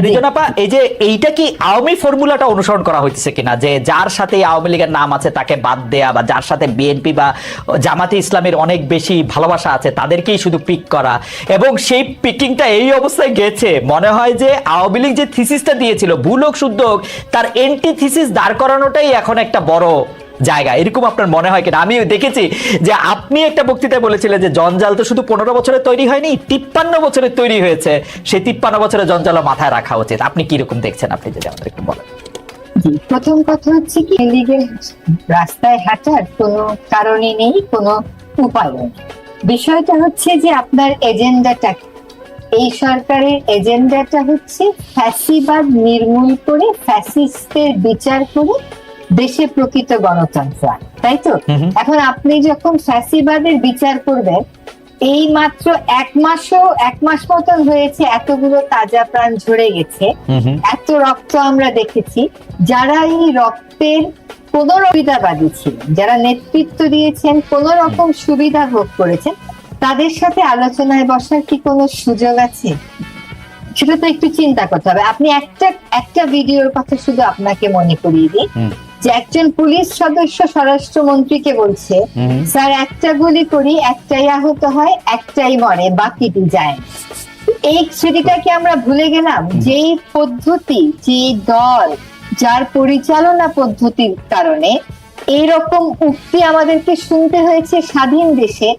রিজনাপা, এই যে এইটা কি আওয়ামী ফর্মুলাটা অনুসরণ করা হইতেছে কিনা, যে যার সাথে আওয়ামী লীগের নাম আছে তাকে বাদ দেয়া, বা যার সাথে বিএনপি বা জামাতে ইসলামের অনেক বেশি ভালোবাসা আছে তাদেরকেই শুধু পিক করা, এবং সেই পিকিংটা এই অবস্থায় গেছে মনে হয় যে আওয়ামী লীগ যে থিসিসটা দিয়েছিল ভুল হোক শুদ্ধ হোক তার এন্টি থিসিস দাঁড় করানোটাই এখন একটা বড় জায়গা, এরকম আপনার মনে হয় কিনা? আমি দেখেছি যে আপনি একটা বক্তৃতায় বলেছিলেন যে জঞ্জাল তো শুধু 15 বছরে তৈরি হয়নি, 53 বছরে তৈরি হয়েছে, সেই 53 বছরে জঞ্জাল মাথায় রাখা উচিত। আপনি কি রকম দেখছেন, আপনি যদি আমাদের একটু বলেন। প্রথম কথা হচ্ছে কি, লীগের রাস্তায় হাঁটার কোনো কারণই নেই, কোনো উপায় নেই। বিষয়টা হচ্ছে যে আপনার এজেন্ডাটা, এই সরকারের এজেন্ডাটা হচ্ছে ফ্যাসিবাদ নির্মূল করে, ফ্যাসিস্টের বিচার করে দেশে প্রকৃত গণতন্ত্র, তাই তো? এখন আপনি যখন ফ্যাসিবাদের বিচার করবেন, এই মাত্র এক মাস মতন হয়েছে, এতগুলো তাজা প্রাণ ঝরে গেছে, এত রক্ত আমরা দেখেছি। যারা এই রক্তের কোন সুবিধাবাদী ছিলেন, যারা নেতৃত্ব দিয়েছেন, কোন রকম সুবিধা ভোগ করেছেন, তাদের সাথে আলোচনায় বসার কি কোনো সুযোগ আছে? সেটা তো একটু চিন্তা করতে হবে। আপনি একটা ভিডিওর কথা শুধু আপনাকে মনে করিয়ে দিই, যে একজন পুলিশ সদস্য স্বরাষ্ট্রমন্ত্রীকে বলছে, স্যার একটা গুলি করি, একটাই আহত হয়, একটাই মরে, বাকিটি যায়। এই স্মৃতিটাকে আমরা ভুলে গেলাম। যেই পদ্ধতি, যে দল, যার পরিচালনা পদ্ধতির কারণে এইরকম উক্তি আমাদেরকে শুনতে হয়েছে স্বাধীন দেশে,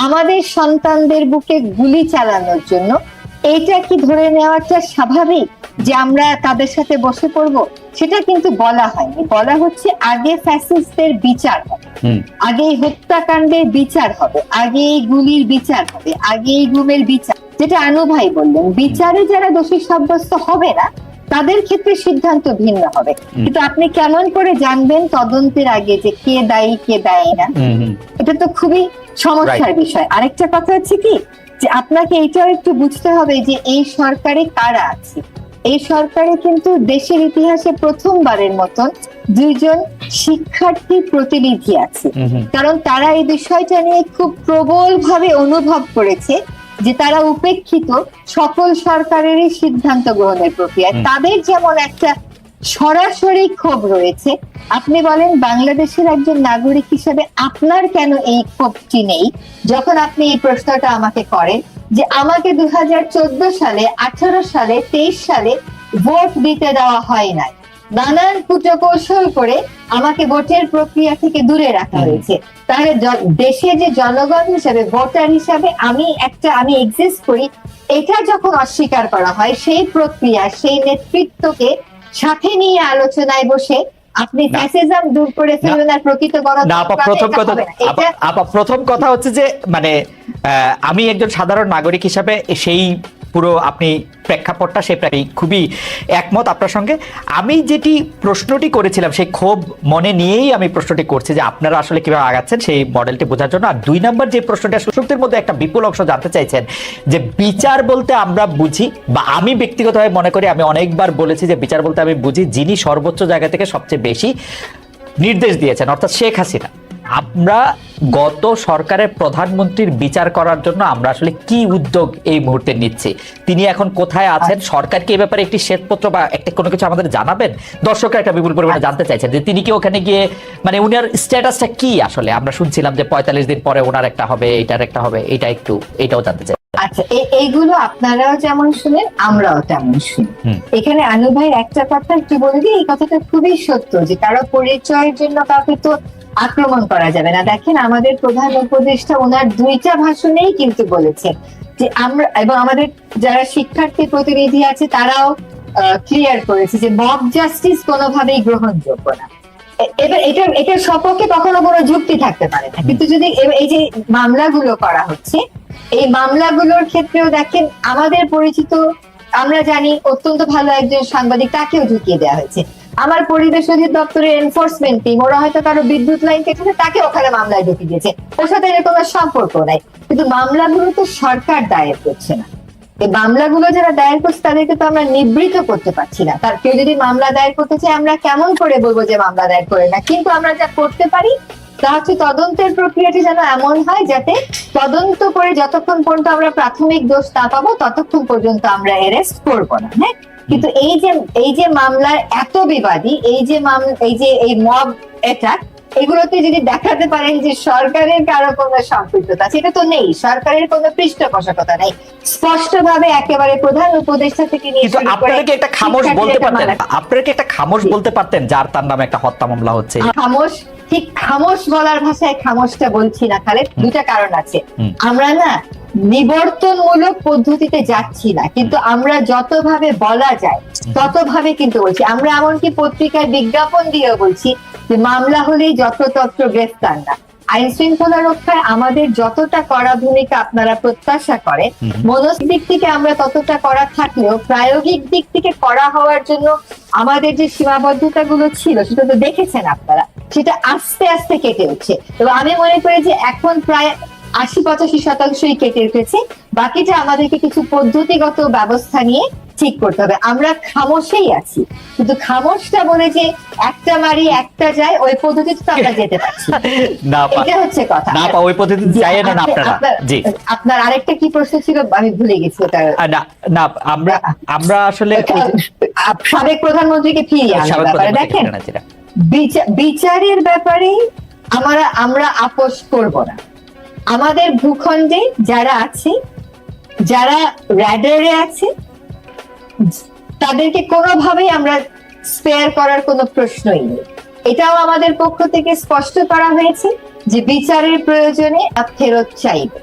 আমাদের সন্তানদের বুকে গুলি চালানোর জন্য, এইটা কি ধরে নেওয়াটা স্বাভাবিক যে আমরা তাদের সাথে বসে পড়বো? সেটা কিন্তু বলা হয়নি। বলা হচ্ছে আগে ফ্যাসিস্টদের বিচার হবে, আগে এই হত্যাকাণ্ডের বিচার হবে, আগে এই গুলির বিচার হবে, আগে এই গুমের বিচার। যেটা আনু ভাই বললেন, বিচারে যারা দোষী সাব্যস্ত হবে না তাদের ক্ষেত্রে সিদ্ধান্ত ভিন্ন হবে। কিন্তু আপনি কেমন করে জানবেন তদন্তের আগে যে কে দায়ী কে দায়ী না? এটা তো খুবই সমস্যার বিষয়। আরেকটা কথা হচ্ছে কি, যে আপনাকে এইটাও একটু বুঝতে হবে যে এই সরকারে কারা আছে। এই সরকারে কিন্তু দেশের ইতিহাসে প্রথমবারের মতন 2 জন শিক্ষার্থী প্রতিনিধি আছে, কারণ তারা এই বিষয়টা নিয়ে খুব প্রবল ভাবে অনুভব করেছে যে তারা উপেক্ষিত সকল সরকারেরই সিদ্ধান্ত গ্রহণের প্রক্রিয়ায়। তাদের যেমন একটা সরাসরি ক্ষোভ রয়েছে। আপনি বলেন বাংলাদেশের একজন নাগরিক হিসেবে আপনার কেন এই ক্ষোভটি নেই? যখন আপনি এই প্রশ্নটা আমাকে করেন যে আমাকে 2014 সালে, 18 সালে, 23 সালে ভোট দিতে দেওয়া হয় নাই, নানান কুটকৌশল করে আমাকে ভোটের প্রক্রিয়া থেকে দূরে রাখা হয়েছে, তাহলে দেশে যে জনগণ হিসেবে, ভোটার হিসাবে আমি এক্সিস্ট করি, এটা যখন অস্বীকার করা হয়, সেই প্রক্রিয়া, সেই নেতৃত্বকে সাথে নিয়ে আলোচনায় বসে আপনি ফ্যাসিজম দূর করে ফেলবেন আর প্রকৃত প্রথম কথা হচ্ছে যে মানে আমি একজন সাধারণ নাগরিক হিসাবে সেই পুরো আপনি প্রেক্ষাপটটা, সেই খুবই একমত আপনার সঙ্গে। আমি যেটি প্রশ্নটি করেছিলাম সেই ক্ষোভ মনে নিয়েই আমি প্রশ্নটি করছি যে আপনারা আসলে কিভাবে আগাচ্ছেন সেই মডেলটি বোঝার জন্য। আর 2 নম্বর যে প্রশ্নটা, সুশক্তির মধ্যে একটা বিপুল অংশ জানতে চাইছেন যে বিচার বলতে আমরা বুঝি, বা আমি ব্যক্তিগতভাবে মনে করি, আমি অনেকবার বলেছি যে বিচার বলতে আমি বুঝি যিনি সর্বোচ্চ জায়গা থেকে সবচেয়ে বেশি নির্দেশ দিয়েছেন, অর্থাৎ শেখ হাসিনা। আমরা গত সরকারের প্রধানমন্ত্রীর বিচার করার জন্য আমরা আসলে কি উদ্যোগ এই মুহূর্তে নিচ্ছি? তিনি এখন কোথায় আছেন? সরকার কি এই ব্যাপারে একটি শ্বেতপত্র বা একটা কোনো কিছু আমাদের জানাবেন? দর্শকরা একটা বিপুল পরিমাণে জানতে চাইছেন যে তিনি কি ওখানে গিয়ে, মানে উনার স্ট্যাটাসটা কি আসলে? আমরা শুনছিলাম যে 45 দিন পরে ওনার একটা হবে, এইটার একটা হবে, এটাও জানতে চাই। আচ্ছা, এইগুলো আপনারাও যেমন শুনেন, আমরাও তেমন শুনি। এখানে আনু ভাইয়ের একটা কথা একটু বলে দিই, এই কথাটা খুবই সত্য যে কারো পরিচয়ের জন্য কাউকে তো আক্রমণ করা যাবে না। দেখেন, আমাদের প্রধান উপদেষ্টা ওনার 2টা ভাষণেই কিন্তু বলেছেন যে আমরা, এবং আমাদের যারা শিক্ষার্থী প্রতিনিধি আছে তারাও ক্লিয়ার করেছে যে মব জাস্টিস কোনোভাবেই গ্রহণযোগ্য না। এবার এটার সপক্ষে কখনো কোনো যুক্তি থাকতে পারে না। কিন্তু যদি এই যে মামলাগুলো করা হচ্ছে, এই মামলাগুলোর ক্ষেত্রেও দেখেন, আমাদের পরিচিত, আমরা জানি অত্যন্ত ভালো একজন সাংবাদিক, তাকেও ঢুকিয়ে দেওয়া হয়েছে। আমার পরিবেশ অধিদপ্তরের এনফোর্সমেন্ট টিম, ওরা হয়তো কারো বিদ্যুৎ লাইন কেটেছে, তাকে ওখানে মামলায় ঢুকিয়ে দিয়েছে, ওর সাথে এর কোনো সম্পর্ক নাই। কিন্তু মামলাগুলো তো সরকার দায়ের করছে না। এই মামলাগুলো যারা দায়ের করছে তাদেরকে তো আমরা নিবৃত করতে পারছি না। তার কেউ যদি মামলা দায়ের করতে চায়, আমরা কেমন করে বলবো যে মামলা দায়ের করে না? কিন্তু আমরা যা করতে পারি তা হচ্ছে তদন্তের প্রক্রিয়াটি যেন এমন হয় যাতে তদন্ত করে যতক্ষণ পর্যন্ত আমরা প্রাথমিক দোষ না পাবো ততক্ষণ পর্যন্ত আমরা অ্যারেস্ট করবো না। হ্যাঁ, কিন্তু এই যে মামলার এত বিবাদী, এই মব অ্যাটাক, এগুলোতে যদি দেখাতে পারেন যে সরকারের কারো কোনো সম্পৃক্ততা, সেটা তো নেই, সরকারের কোনো পৃষ্ঠপোষকতা নেই, স্পষ্টভাবে একেবারে প্রধান উপদেষ্টা থেকে নিয়ে কিন্তু শুরু করে আপনারা কি একটা খামোশ বলতে পারতেন, শিক্ষার্থীরা আপনারা কি একটা খামোশ বলতে পারতেন যার তার নামে একটা হত্যা মামলা হচ্ছে? খামোশ, ঠিক খামোশ বলার ভাষায় খামোশটা বলছি না খালেদ, দুটা কারণ আছে। আমরা না নিবর্তনমূলক পদ্ধতিতে যাচ্ছি না, কিন্তু আমরা যতভাবে বলা যায় ততভাবে কিন্তু বলছি। আমরা এমনকি পত্রিকায় বিজ্ঞাপন দিয়েও বলছি যে মামলা হলেই যত্রতত্র গ্রেফতার না। আইন শৃঙ্খলা রক্ষায় আমাদের যতটা কড়া ভূমিকা আপনারা প্রত্যাশা করেন, মনস্তাত্ত্বিক দিক থেকে আমরা ততটা কড়া থাকলেও প্রায়োগিক দিক থেকে কড়া হওয়ার জন্য আমাদের যে সীমাবদ্ধতা গুলো ছিল সেটা তো দেখেছেন আপনারা, সেটা আস্তে আস্তে কেটে উঠছে। এবং আমি মনে করি যে এখন প্রায় ৮০-৮৫% কেটে উঠেছে, বাকিটা আমাদেরকে কিছু পদ্ধতিগত ব্যবস্থা নিয়ে ঠিক করতে হবে। আমরা খামোশেই আছি, কিন্তু খামোশটা বলে যে একটা মারি একটা যায়, ওই পদ্ধতিতে তো আমরা যেতে পারছি না, এটা হচ্ছে কথা। না ওই পদ্ধতিতে যাই না আপনারা। জি, আপনার আরেকটা কি প্রশ্ন ছিল আমি ভুলে গেছি ওটা। না না, আমরা আসলে সাবেক প্রধানমন্ত্রীকে ফিরিয়ে আনার ব্যাপারে দেখেন, বিচারের ব্যাপারে আমরা আপোষ করব না। আমাদের ভূখণ্ডে যারা আছে, যারা র্যাডারে আছে, তাদেরকে কোনোভাবেই আমরা স্পেয়ার করার কোনো প্রশ্নই নেই। এটাও আমাদের পক্ষ থেকে স্পষ্ট করা হয়েছে যে বিচারের প্রয়োজনে ফেরত চাইবে।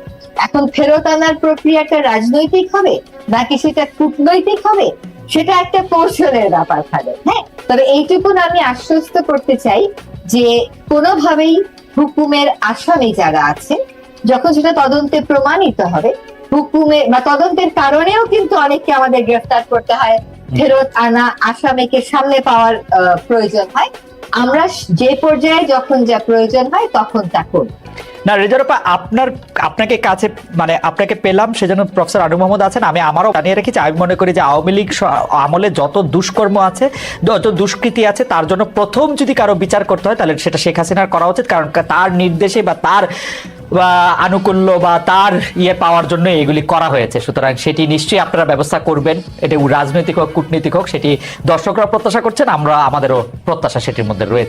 এখন ফেরত আনার প্রক্রিয়াটা রাজনৈতিক হবে নাকি সেটা কূটনৈতিক হবে, সেটা একটা কৌশলের ব্যাপার থাকে। হ্যাঁ, তবে এইটুকুন আমি আশ্বস্ত করতে চাই যে কোনোভাবেই হুকুমের আসামি যারা আছে, যখন সেটা তদন্তে প্রমাণিত হবে, হুকুমে বা তদন্তের কারণেও কিন্তু অনেককে আমাদের গ্রেফতার করতে হয়, ফেরত আনা আসামিকে সামনে পাওয়ার প্রয়োজন হয়। আমরা যে পর্যায়ে যখন যা প্রয়োজন হয় তখন তা করি। না রেজারপা, আপনাকে কাছে মানে আপনাকে পেলাম সেজন্য প্রফেসর আনু মোহাম্মদ আছেন। আমারও জানিয়ে রেখেছি, আমি মনে করি যে আওয়ামী লীগ আমলে যত দুষ্কর্ম আছে, যত দুষ্কৃতি আছে, তার জন্য প্রথম যদি কারো বিচার করতে হয় তাহলে সেটা শেখ হাসিনার করা উচিত, কারণ তার নির্দেশে বা তার আনুকূল্য বা তার পাওয়ার জন্য এগুলি করা হয়েছে। সুতরাং সেটি নিশ্চয়ই আপনারা ব্যবস্থা করবেন, এটা রাজনৈতিক হোক কূটনৈতিক হোক, সেটি দর্শকরা প্রত্যাশা করছেন, আমাদেরও প্রত্যাশা সেটির মধ্যে রয়েছে।